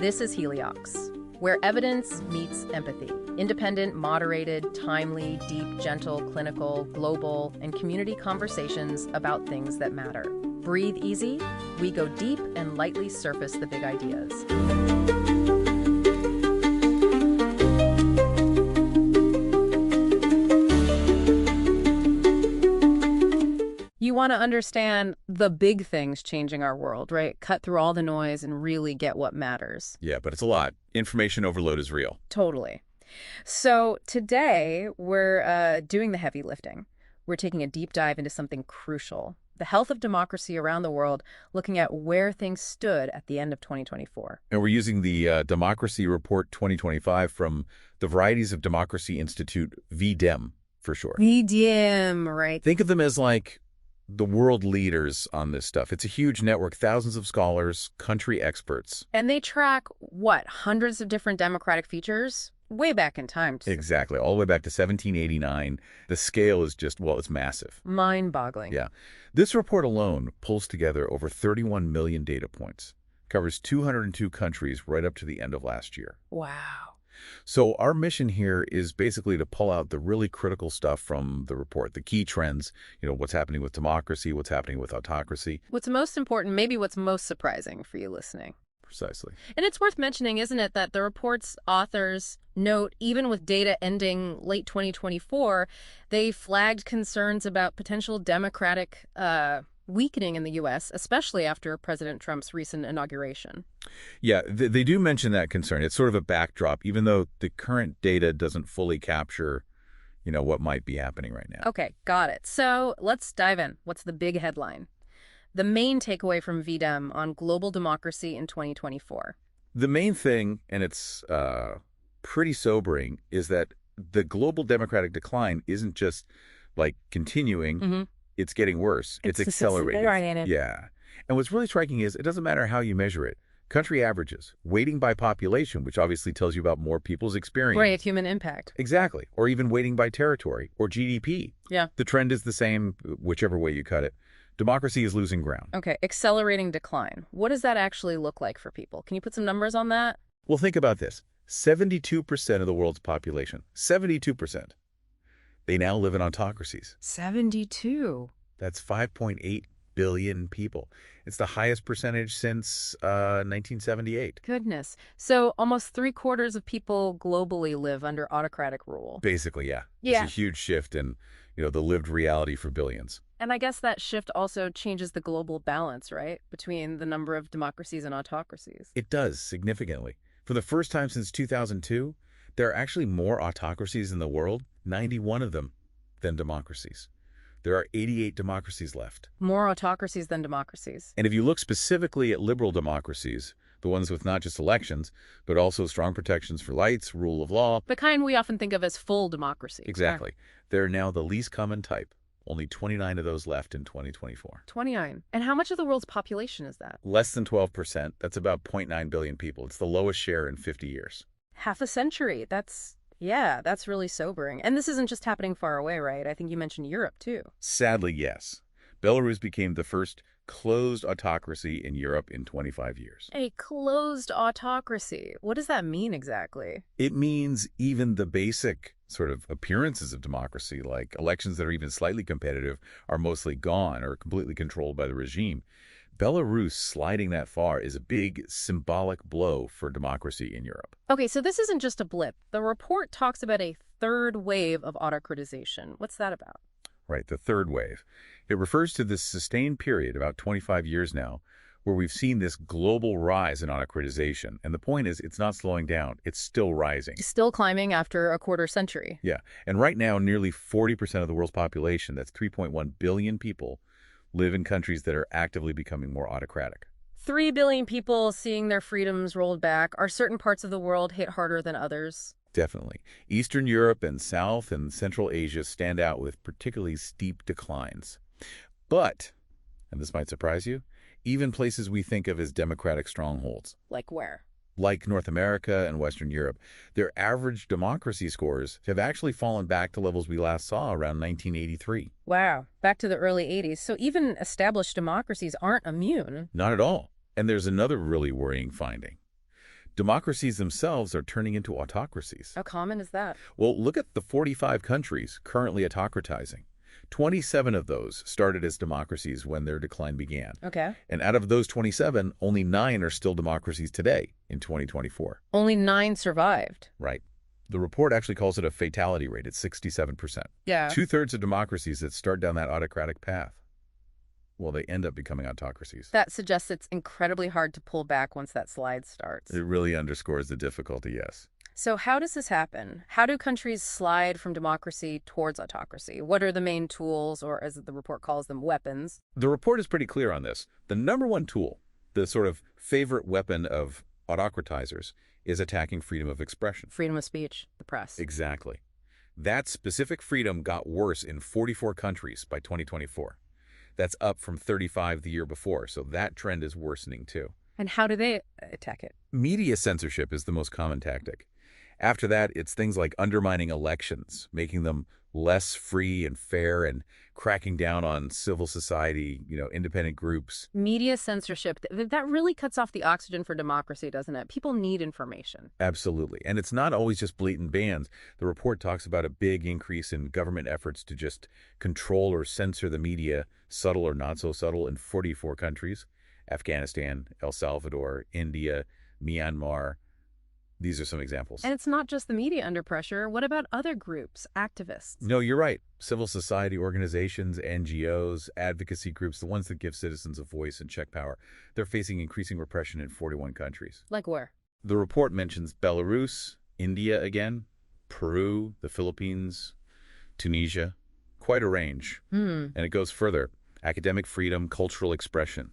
This is Heliox, where evidence meets empathy. Independent, moderated, timely, deep, gentle, clinical, global, and community conversations about things that matter. Breathe easy. We go deep and lightly surface the big ideas. You want to understand the big things changing our world, right? Cut through all the noise and really get what matters. Yeah, but it's a lot. Information overload is real. Totally. So today we're doing the heavy lifting. We're taking a deep dive into something crucial, the health of democracy around the world, looking at where things stood at the end of 2024. And we're using the Democracy Report 2025 from the Varieties of Democracy Institute, V-Dem, for short. V-Dem, right. Think of them as like the world leaders on this stuff. It's a huge network, thousands of scholars, country experts. And they track, what, hundreds of different democratic features? Way back in time. Exactly, all the way back to 1789. The scale is just, well, it's massive. Mind-boggling. Yeah. This report alone pulls together over 31 million data points, covers 202 countries right up to the end of last year. Wow. So our mission here is basically to pull out the really critical stuff from the report, the key trends, what's happening with democracy, what's happening with autocracy. What's most important, maybe what's most surprising for you listening. Precisely. And it's worth mentioning, isn't it, that the report's authors note, even with data ending late 2024, they flagged concerns about potential democratic weakening in the U.S., especially after President Trump's recent inauguration. Yeah, they do mention that concern. It's sort of a backdrop, even though the current data doesn't fully capture, what might be happening right now. Okay, got it. So let's dive in. What's the big headline? The main takeaway from V-Dem on global democracy in 2024. The main thing, and it's pretty sobering, is that the global democratic decline isn't just like continuing. Mm-hmm. It's getting worse. It's accelerating. Yeah. And what's really striking is it doesn't matter how you measure it. Country averages, weighting by population, which obviously tells you about more people's experience. Right, human impact. Exactly. Or even weighting by territory or GDP. Yeah. The trend is the same, whichever way you cut it. Democracy is losing ground. Okay, accelerating decline. What does that actually look like for people? Can you put some numbers on that? Well, think about this. 72% of the world's population, 72%, they now live in autocracies. 72. That's 5.8 billion people. It's the highest percentage since 1978. Goodness. So almost 3/4 of people globally live under autocratic rule. Basically, yeah. Yeah. It's a huge shift in, the lived reality for billions. And I guess that shift also changes the global balance, right, between the number of democracies and autocracies. It does, significantly. For the first time since 2002, there are actually more autocracies in the world, 91 of them, than democracies. There are 88 democracies left. More autocracies than democracies. And if you look specifically at liberal democracies, the ones with not just elections, but also strong protections for rights, rule of law. The kind we often think of as full democracy. Exactly. They're now the least common type. Only 29 of those left in 2024. 29. And how much of the world's population is that? Less than 12%. That's about 0.9 billion people. It's the lowest share in 50 years. Half a century. That's really sobering. And this isn't just happening far away, right? I think you mentioned Europe, too. Sadly, yes. Belarus became the first closed autocracy in Europe in 25 years. A closed autocracy. What does that mean exactly? It means even the basic sort of appearances of democracy, like elections that are even slightly competitive, are mostly gone or completely controlled by the regime. Belarus sliding that far is a big symbolic blow for democracy in Europe. Okay, so this isn't just a blip. The report talks about a third wave of autocratization. What's that about? Right, the third wave. It refers to this sustained period, about 25 years now, where we've seen this global rise in autocratization. And the point is, it's not slowing down. It's still rising. Still climbing after a quarter century. Yeah. And right now, nearly 40% of the world's population, that's 3.1 billion people, live in countries that are actively becoming more autocratic. 3 billion people seeing their freedoms rolled back. Are certain parts of the world hit harder than others? Definitely. Eastern Europe and South and Central Asia stand out with particularly steep declines. But, and this might surprise you, even places we think of as democratic strongholds. Like where? Like North America and Western Europe, their average democracy scores have actually fallen back to levels we last saw around 1983. Wow, back to the early 80s. So even established democracies aren't immune. Not at all. And there's another really worrying finding. Democracies themselves are turning into autocracies. How common is that? Well, look at the 45 countries currently autocratizing. 27 of those started as democracies when their decline began. Okay. And out of those 27, only 9 are still democracies today in 2024. Only 9 survived. Right. The report actually calls it a fatality rate at 67%. Yeah. 2/3 of democracies that start down that autocratic path, well, they end up becoming autocracies. That suggests it's incredibly hard to pull back once that slide starts. It really underscores the difficulty, yes. So how does this happen? How do countries slide from democracy towards autocracy? What are the main tools, or as the report calls them, weapons? The report is pretty clear on this. The number one tool, the sort of favorite weapon of autocratizers, is attacking freedom of expression. Freedom of speech, the press. Exactly. That specific freedom got worse in 44 countries by 2024. That's up from 35 the year before, so that trend is worsening too. And how do they attack it? Media censorship is the most common tactic. After that, it's things like undermining elections, making them less free and fair, and cracking down on civil society, independent groups. Media censorship, that really cuts off the oxygen for democracy, doesn't it? People need information. Absolutely. And it's not always just blatant bans. The report talks about a big increase in government efforts to just control or censor the media, subtle or not so subtle, in 44 countries. Afghanistan, El Salvador, India, Myanmar. These are some examples. And it's not just the media under pressure. What about other groups, activists? No, you're right. Civil society organizations, NGOs, advocacy groups, the ones that give citizens a voice and check power, they're facing increasing repression in 41 countries. Like where? The report mentions Belarus, India again, Peru, the Philippines, Tunisia. Quite a range. And it goes further. Academic freedom, cultural expression.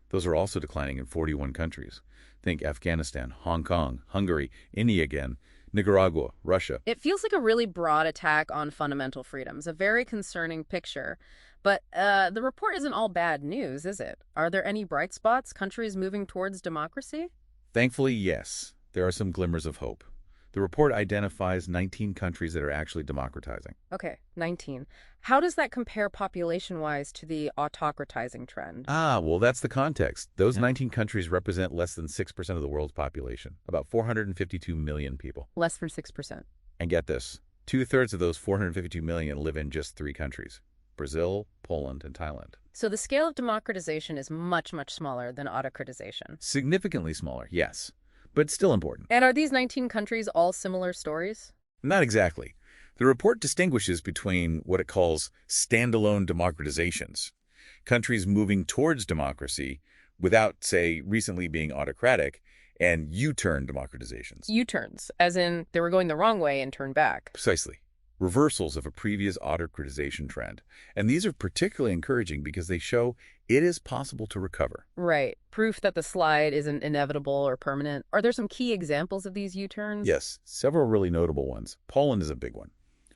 Those are also declining in 41 countries. Think Afghanistan, Hong Kong, Hungary, India again, Nicaragua, Russia. It feels like a really broad attack on fundamental freedoms, a very concerning picture. But the report isn't all bad news, is it? Are there any bright spots, countries moving towards democracy? Thankfully, yes. There are some glimmers of hope. The report identifies 19 countries that are actually democratizing. Okay, 19. How does that compare population-wise to the autocratizing trend? Well, that's the context. Those 19 countries represent less than 6% of the world's population, about 452 million people. Less than 6%. And get this, 2/3 of those 452 million live in just 3 countries, Brazil, Poland, and Thailand. So the scale of democratization is much, much smaller than autocratization. Significantly smaller, yes, but still important. And are these 19 countries all similar stories? Not exactly. The report distinguishes between what it calls standalone democratizations, countries moving towards democracy without, say, recently being autocratic, and U-turn democratizations. U-turns, as in they were going the wrong way and turned back. Precisely. Reversals of a previous autocratization trend. And these are particularly encouraging because they show it is possible to recover. Right. Proof that the slide isn't inevitable or permanent. Are there some key examples of these U-turns? Yes, several really notable ones. Poland is a big one.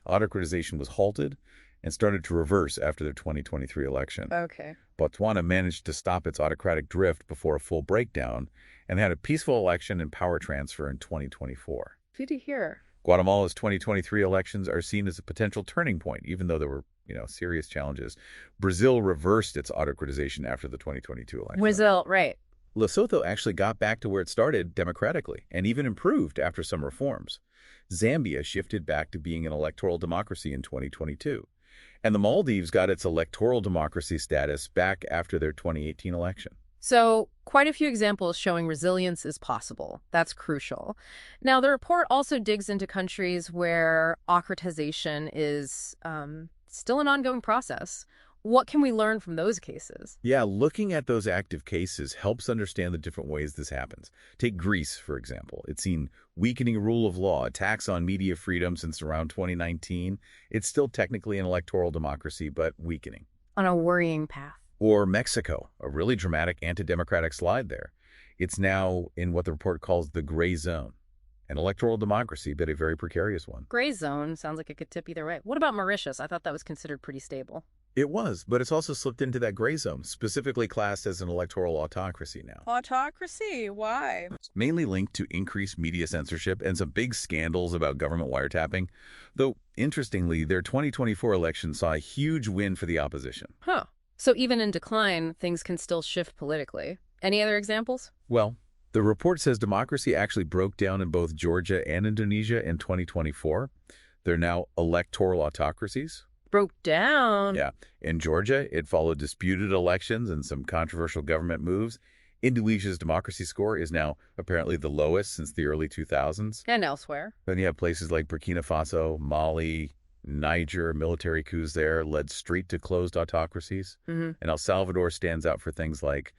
Autocratization was halted and started to reverse after their 2023 election. Okay. Botswana managed to stop its autocratic drift before a full breakdown and had a peaceful election and power transfer in 2024. Good to hear. Guatemala's 2023 elections are seen as a potential turning point, even though there were, serious challenges. Brazil reversed its autocratization after the 2022 election. Brazil, right. Lesotho actually got back to where it started democratically and even improved after some reforms. Zambia shifted back to being an electoral democracy in 2022. And the Maldives got its electoral democracy status back after their 2018 election. So, quite a few examples showing resilience is possible. That's crucial. Now, the report also digs into countries where autocratization is still an ongoing process. What can we learn from those cases? Yeah, looking at those active cases helps understand the different ways this happens. Take Greece, for example. It's seen weakening rule of law, attacks on media freedom since around 2019. It's still technically an electoral democracy, but weakening. On a worrying path. Or Mexico, a really dramatic anti-democratic slide there. It's now in what the report calls the gray zone. An electoral democracy, but a very precarious one. Gray zone sounds like it could tip either way. What about Mauritius? I thought that was considered pretty stable. It was, but it's also slipped into that gray zone, specifically classed as an electoral autocracy now. Autocracy? Why? It's mainly linked to increased media censorship and some big scandals about government wiretapping. Though, interestingly, their 2024 election saw a huge win for the opposition. Huh. So even in decline, things can still shift politically. Any other examples? Well, The report says democracy actually broke down in both Georgia and Indonesia in 2024. They're now electoral autocracies. Broke down? Yeah. In Georgia, it followed disputed elections and some controversial government moves. Indonesia's democracy score is now apparently the lowest since the early 2000s. And elsewhere. Then you have places like Burkina Faso, Mali, Niger. Military coups there led straight to closed autocracies. And El Salvador stands out for things like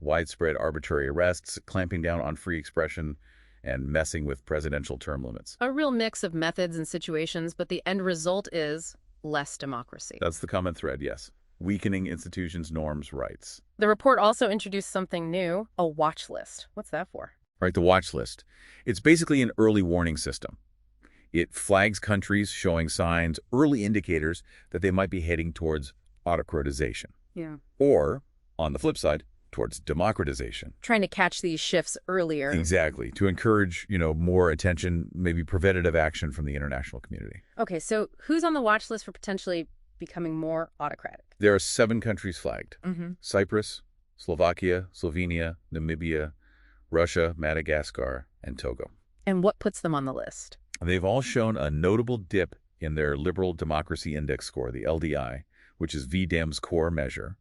widespread arbitrary arrests, clamping down on free expression, and messing with presidential term limits. A real mix of methods and situations, but the end result is less democracy. That's the common thread, yes. Weakening institutions, norms, rights. The report also introduced something new, a watch list. What's that for? Right, the watch list. It's basically an early warning system. It flags countries showing signs, early indicators that they might be heading towards autocratization. Yeah. Or, on the flip side, towards democratization. Trying to catch these shifts earlier. Exactly. To encourage, more attention, maybe preventative action from the international community. Okay, so who's on the watch list for potentially becoming more autocratic? There are 7 countries flagged. Cyprus, Slovakia, Slovenia, Namibia, Russia, Madagascar, and Togo. And what puts them on the list? They've all shown a notable dip in their Liberal Democracy Index score, the LDI, which is V-Dem's core measure,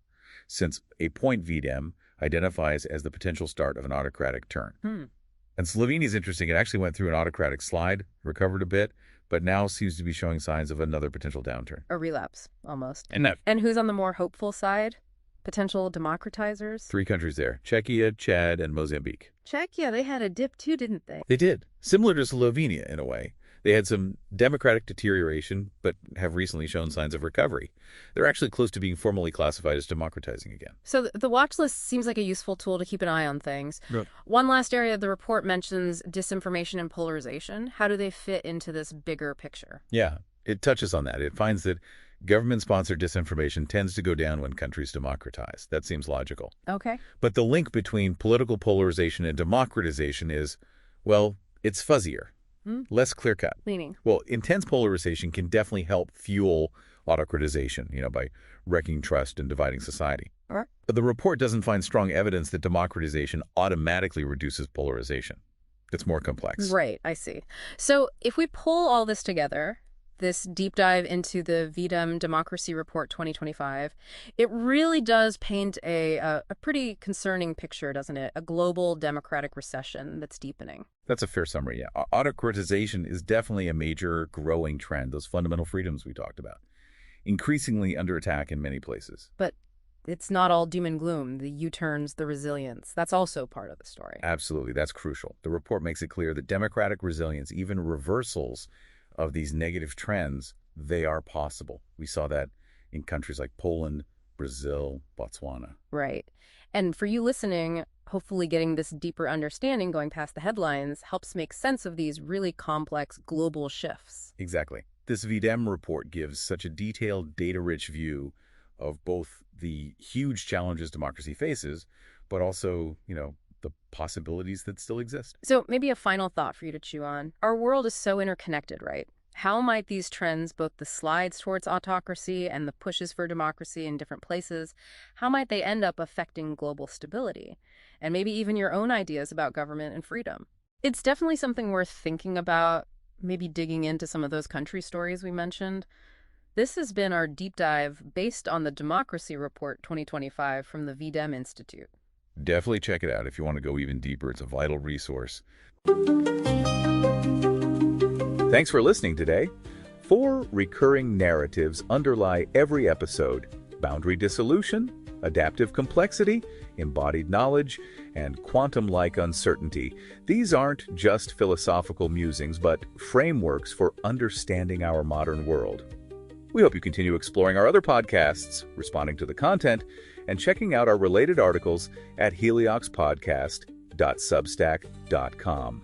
since a point V-Dem identifies as the potential start of an autocratic turn. And Slovenia is interesting. It actually went through an autocratic slide, recovered a bit, but now seems to be showing signs of another potential downturn. A relapse, almost. And who's on the more hopeful side? Potential democratizers? 3 countries there, Czechia, Chad, and Mozambique. Czechia, they had a dip too, didn't they? They did. Similar to Slovenia in a way. They had some democratic deterioration, but have recently shown signs of recovery. They're actually close to being formally classified as democratizing again. So the watch list seems like a useful tool to keep an eye on things. Right. One last area of the report mentions disinformation and polarization. How do they fit into this bigger picture? Yeah, it touches on that. It finds that government-sponsored disinformation tends to go down when countries democratize. That seems logical. Okay. But the link between political polarization and democratization is, well, it's fuzzier. Less clear-cut. Leaning. Well, intense polarization can definitely help fuel autocratization, by wrecking trust and dividing society. Right. But the report doesn't find strong evidence that democratization automatically reduces polarization. It's more complex. Right, I see. So if we pull all this together, this deep dive into the V-Dem Democracy Report 2025, it really does paint a pretty concerning picture, doesn't it? A global democratic recession that's deepening. That's a fair summary, yeah. Autocratization is definitely a major growing trend, those fundamental freedoms we talked about. Increasingly under attack in many places. But it's not all doom and gloom. The U-turns, the resilience, that's also part of the story. Absolutely, that's crucial. The report makes it clear that democratic resilience, even reversals of these negative trends, they are possible. We saw that in countries like Poland, Brazil, Botswana. Right. And for you listening, hopefully getting this deeper understanding going past the headlines helps make sense of these really complex global shifts. Exactly. This V-Dem report gives such a detailed, data-rich view of both the huge challenges democracy faces, but also, the possibilities that still exist. So maybe a final thought for you to chew on. Our world is so interconnected, right? How might these trends, both the slides towards autocracy and the pushes for democracy in different places, how might they end up affecting global stability? And maybe even your own ideas about government and freedom. It's definitely something worth thinking about, maybe digging into some of those country stories we mentioned. This has been our deep dive based on the Democracy Report 2025 from the V-Dem Institute. Definitely check it out if you want to go even deeper. It's a vital resource. Thanks for listening today. 4 recurring narratives underlie every episode: boundary dissolution, adaptive complexity, embodied knowledge, and quantum-like uncertainty. These aren't just philosophical musings, but frameworks for understanding our modern world. We hope you continue exploring our other podcasts, responding to the content, and checking out our related articles at helioxpodcast.substack.com.